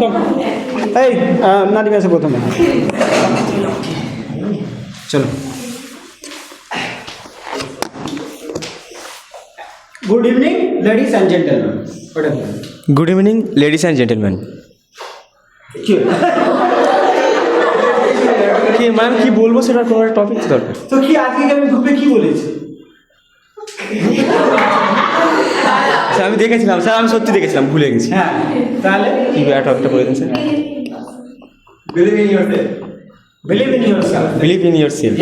কম এই নাদিম আছে প্রথমে চলো good evening ladies and gentleman good evening ladies and gentleman কি ম্যাম কি বলবো সেটা তোমার টপিক দরকার তো কি আজকে আমি গ্রুপে কি বলেছি স্যার আমি দেখেছিলাম স্যার আমি সত্যি দেখেছিলাম ভুলে গেছি হ্যাঁ তাহলে কি টপিকটা বলে দিন sir believe in yourself believe in yourself believe in yourself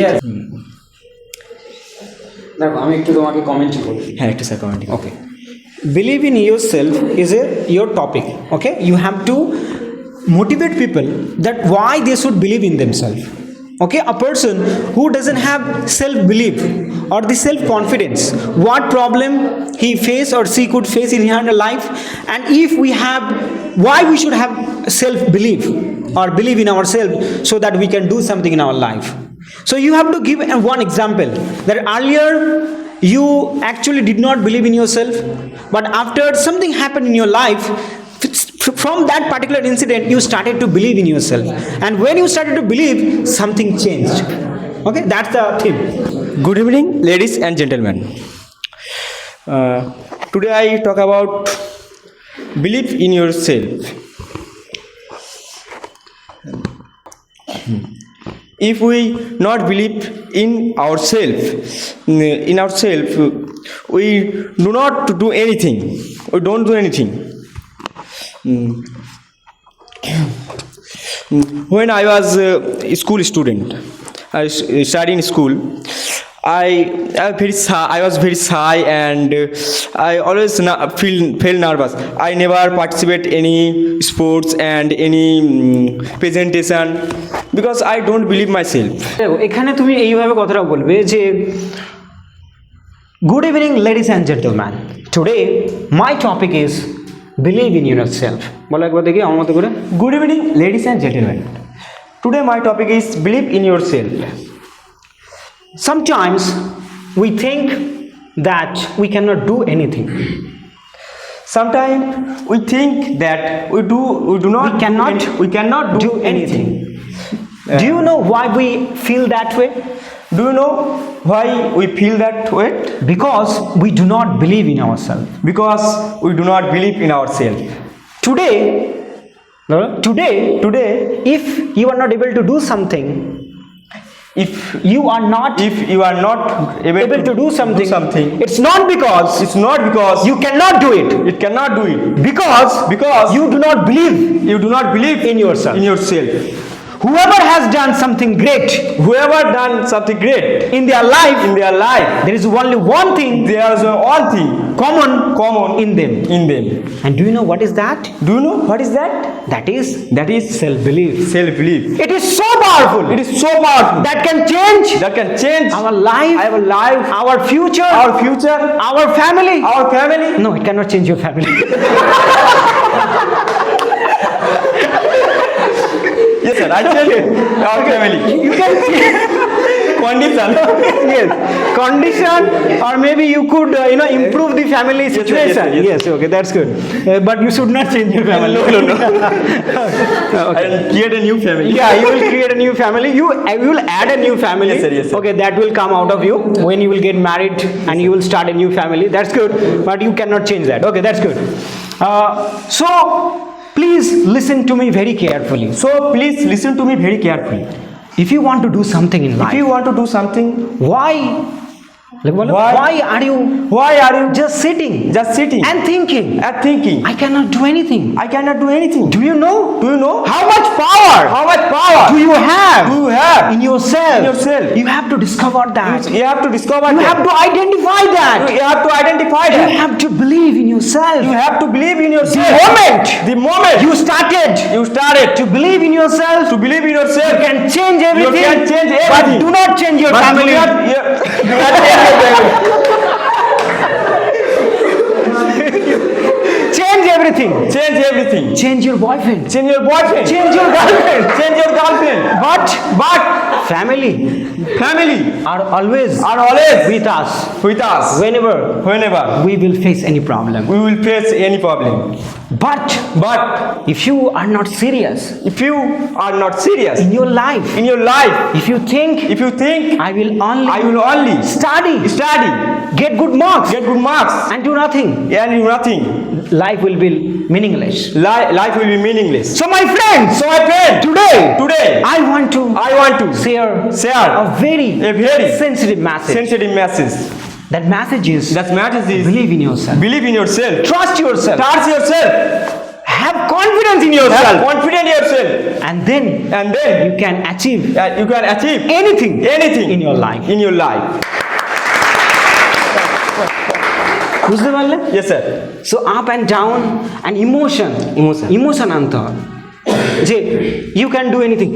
দেখো আমি একটু তোমাকে কমেন্ট করি হ্যাঁ একটু sir comment okay believe in yourself is your topic okay you have to motivate people that why they should believe in themselves okay a person who doesn't have self belief or the self confidence what problem he face or she could face in her life and if we have why we should have self belief or believe in ourselves so that we can do something in our life so you have to give one example that earlier you actually did not believe in yourself but after something happened in your life from that particular incident you started to believe in yourself and when you started to believe something changed okay that's the theme good evening ladies and gentlemen today I talk about believe in yourself if we not believe in ourselves we do not do anything we don't do anything when I was a school student I studied in school I was very shy and I always felt nervous I never participate any sports and any presentation because I don't believe myself এখানে তুমি এইভাবে কথাটা বলবে যে good evening ladies and gentlemen today my topic is believe in yourself বলো একবার দেখি আমার মতো করে good evening ladies and gentlemen today my topic is believe in yourself sometimes we think that we cannot do anything sometimes we think that we cannot do anything do you know why we feel that way do you know why we feel that way because we do not believe in ourselves today if you are not able to do something if you are not able to do something it's not because you cannot do it because you do not believe in yourself whoever has done something great in their life there is only one thing common in them and do you know what is that that is self belief it is so powerful that can change our life our future our family no it cannot change your family yes sir I tell you our family you can condition or maybe you could improve the family situation yes okay that's good but you should not change your family no okay. I will create a new family you will create a new family you will add a new family yes sir. Okay that will come out of you when you will get married and you will start a new family that's good but you cannot change that okay that's good so please listen to me very carefully if you want to do something in life why are you just sitting and thinking I cannot do anything do you know how much power do you have in yourself you have to discover that you have to identify that you have to believe in yourself the moment you started to believe in yourself you can change everything but do not change your family change everything change your boyfriend change your girlfriend but family are always with us whenever we will face any problem But But if you are not serious if you are not serious in your life, in your life, if you think if you think I will only study, get good marks, get good marks, and do nothing, and do nothing, life will be meaningless. life will be meaningless. So my friends, today I want to share a very sensitive message. sensitive message. That message is Believe in yourself. Believe in yourself. Trust yourself. Trust yourself. Have confidence in yourself. Have confidence in yourself. And then you can achieve anything in your life. বুঝতে পারলে? Yes, sir. So up and down and emotion আনতে হয় যে you can do anything.